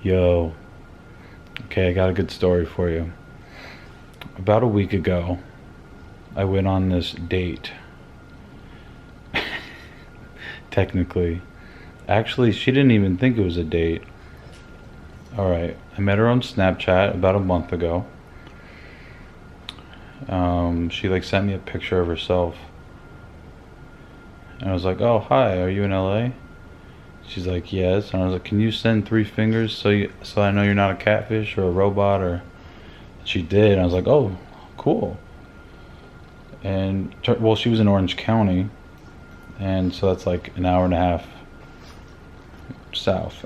Yo, okay, I got a good story for you. About a week ago, I went on this date. Technically. Actually, she didn't even think it was a date. Alright, I met her on Snapchat about a month ago. She like sent me a picture of herself. And I was like, oh, hi, are you in LA? She's like, yes. And I was like, can you send three fingers so I know you're not a catfish or a robot or... She did, and I was like, oh, cool. And, well, she was in Orange County, and so that's like an hour and a half south.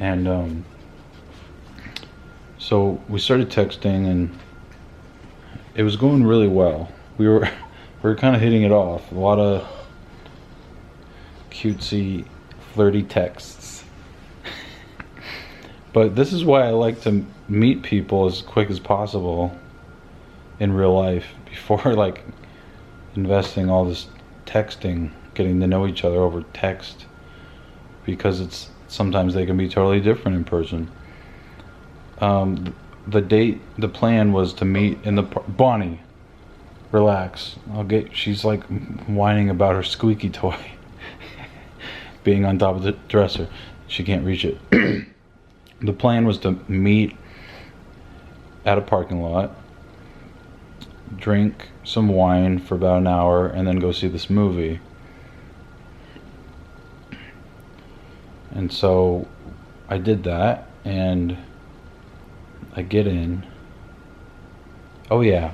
And, so we started texting, and it was going really well. We were kind of hitting it off. A lot of cutesy, flirty texts. But this is why I like to meet people as quick as possible in real life before like investing all this texting, getting to know each other over text, because it's sometimes they can be totally different in person. The plan was to meet in the Bonnie, relax. She's like whining about her squeaky toy being on top of the dresser. She can't reach it. The plan was to meet at a parking lot, drink some wine for about an hour, and then go see this movie. And so I did that, and I get in. Oh yeah.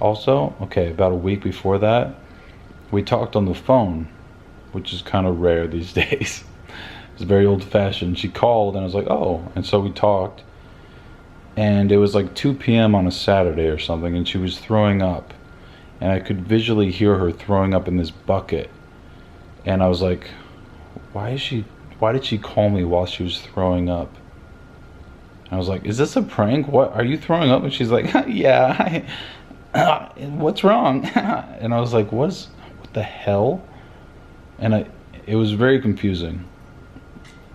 Also, okay, about a week before that, we talked on the phone, which is kind of rare these days. It's very old-fashioned. She called, and I was like, oh. And so we talked, and it was like 2 p.m. on a Saturday or something, and she was throwing up, and I could visually hear her throwing up in this bucket. And I was like, why did she call me while she was throwing up? And I was like, is this a prank? What, are you throwing up? And she's like, yeah, what's wrong? And I was like, what the hell? And it was very confusing.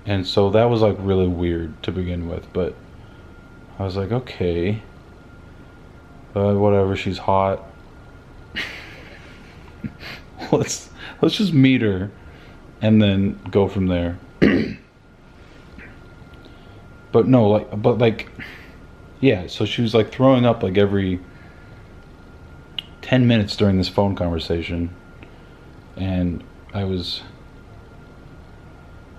And so that was like really weird to begin with, but I was like, okay, whatever, she's hot. let's just meet her and then go from there. But no, yeah, so she was like throwing up like every 10 minutes during this phone conversation, and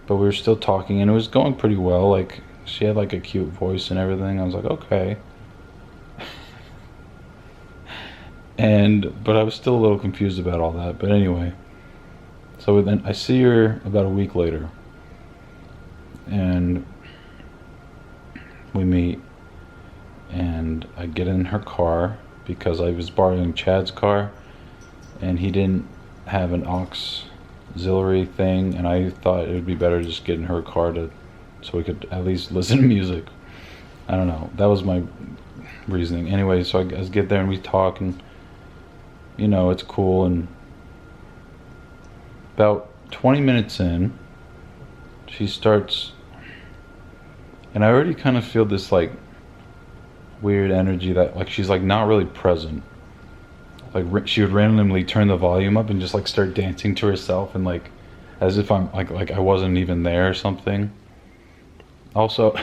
but we were still talking, and it was going pretty well. Like, she had like a cute voice and everything. I was like, okay. But I was still a little confused about all that. But anyway, so then I see her about a week later, and we meet, and I get in her car because I was borrowing Chad's car, and he didn't have an auxiliary thing, and I thought it would be better to just get in her car so we could at least listen to music. I don't know, that was my reasoning. Anyway, so I guys get there and we talk, and you know, it's cool. And about 20 minutes in, she starts, and I already kind of feel this like weird energy that like she's like not really present. Like she would randomly turn the volume up and just like start dancing to herself, and like as if I'm like I wasn't even there or something. Also,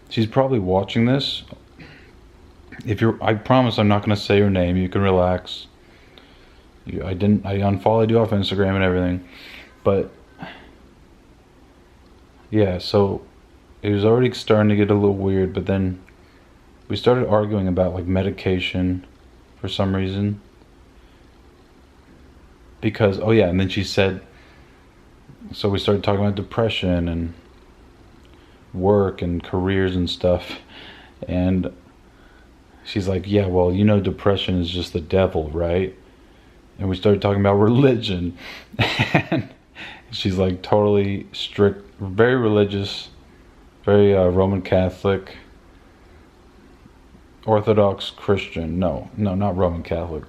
she's probably watching this. I promise I'm not gonna say her name. You can relax. I unfollowed you off Instagram and everything, but yeah. So it was already starting to get a little weird, but then we started arguing about like medication for some reason. Because, oh yeah, and then she said, so we started talking about depression and work and careers and stuff. And she's like, yeah, well, you know, depression is just the devil, right? And we started talking about religion. And she's like totally strict, very religious, very Roman Catholic, Orthodox Christian. No, not Roman Catholic.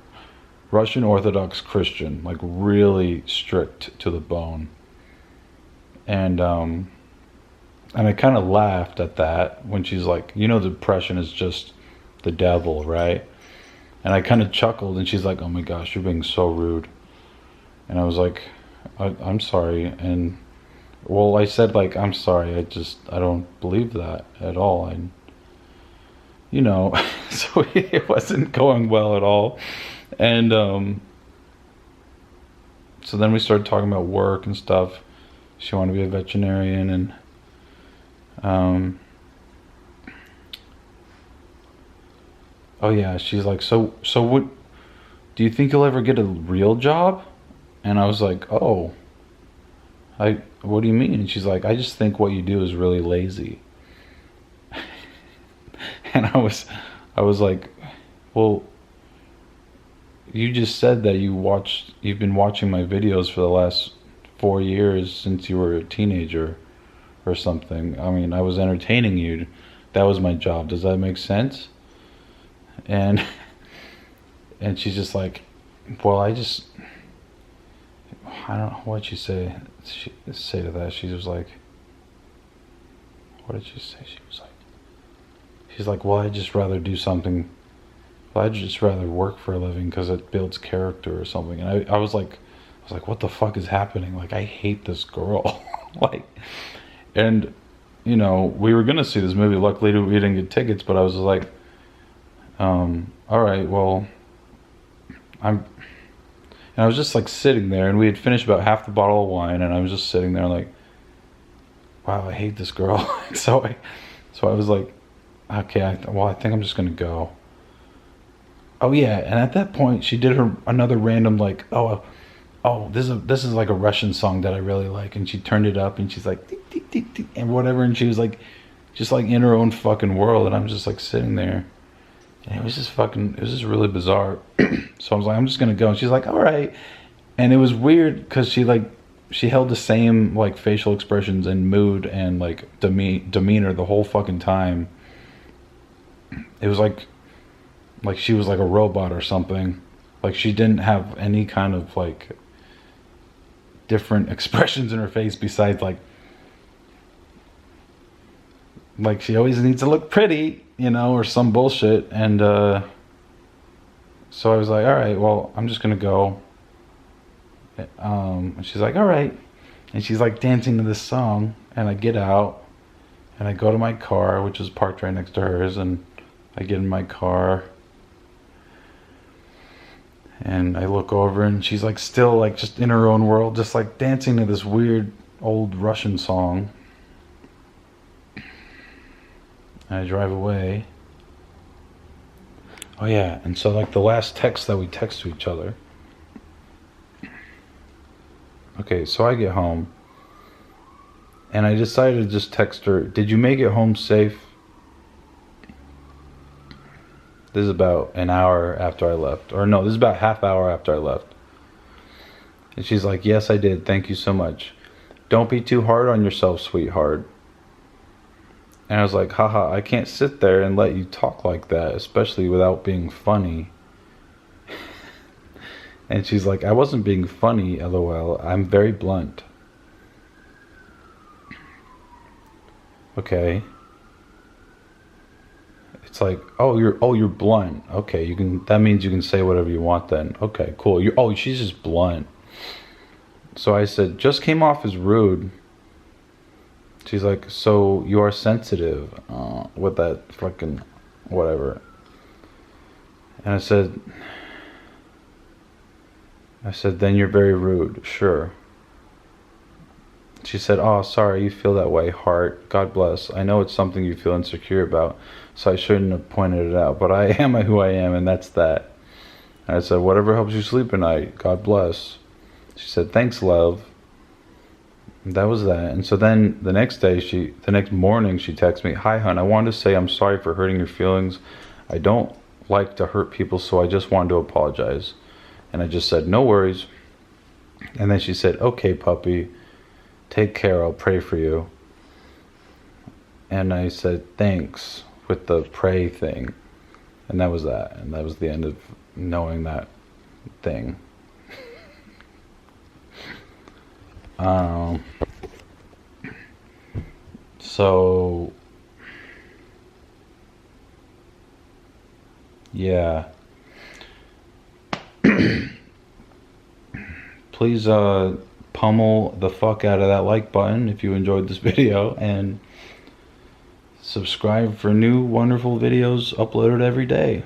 Russian Orthodox Christian, like really strict to the bone. And And I kind of laughed at that when she's like, you know, depression is just the devil, right? And I kind of chuckled, and she's like, oh my gosh, you're being so rude. And I was like, I'm sorry. And well, I said, like, I'm sorry. I don't believe that at all. And, you know, so it wasn't going well at all. And so then we started talking about work and stuff. She wanted to be a veterinarian, and oh yeah, she's like, so what? Do you think you'll ever get a real job? And I was like, oh, what do you mean? And she's like, I just think what you do is really lazy. And I was like, well, you just said that you've been watching my videos for the last 4 years since you were a teenager or something. I mean, I was entertaining you. That was my job. Does that make sense? And and she's just like, well, I don't know what she say to that. She was like, what did she say? She's like, well, I'd just rather do something. Well, I'd just rather work for a living because it builds character or something. And I was like, what the fuck is happening? Like, I hate this girl. Like, and you know, we were gonna see this movie. Luckily, we didn't get tickets. But I was just like, all right, well, and I was just like sitting there, and we had finished about half the bottle of wine, and I was just sitting there like, wow, I hate this girl. so I was like, okay, I think I'm just gonna go. Oh yeah, and at that point, she did another random like, this is like a Russian song that I really like, and she turned it up, and she's like, tick, tick, tick, tick, and whatever, and she was like, just like in her own fucking world, and I'm just like sitting there, and it was just really bizarre. So I was like, I'm just gonna go, and she's like, all right, and it was weird because she held the same like facial expressions and mood and like demeanor the whole fucking time. It was like she was like a robot or something. Like she didn't have any kind of like different expressions in her face besides like she always needs to look pretty, you know, or some bullshit. And so I was like, all right, well, I'm just gonna go. And she's like, all right, and she's like dancing to this song, and I get out and I go to my car, which is parked right next to hers, and I get in my car and I look over, and she's like still like just in her own world, just like dancing to this weird old Russian song. And I drive away. Oh yeah, and so like the last text that we text to each other. Okay, so I get home and I decided to just text her, did you make it home safe? This is about an hour after I left. Or no, this is about half hour after I left. And she's like, yes, I did. Thank you so much. Don't be too hard on yourself, sweetheart. And I was like, haha, I can't sit there and let you talk like that, especially without being funny. And she's like, I wasn't being funny, LOL. I'm very blunt. Okay. It's like, you're blunt. Okay, that means you can say whatever you want then. Okay, cool. She's just blunt. So I said, just came off as rude. She's like, so you are sensitive with that fucking whatever. And I said, then you're very rude. Sure. She said, oh, sorry, you feel that way, heart. God bless. I know it's something you feel insecure about, so I shouldn't have pointed it out. But I am who I am, and that's that. And I said, whatever helps you sleep at night. God bless. She said, thanks, love. And that was that. And so then the next morning, she texted me, hi, hon, I wanted to say I'm sorry for hurting your feelings. I don't like to hurt people, so I just wanted to apologize. And I just said, no worries. And then she said, okay, puppy. Take care, I'll pray for you. And I said, thanks, with the pray thing. And that was that. And that was the end of knowing that thing. So yeah. Please pummel the fuck out of that like button if you enjoyed this video, and subscribe for new wonderful videos uploaded every day.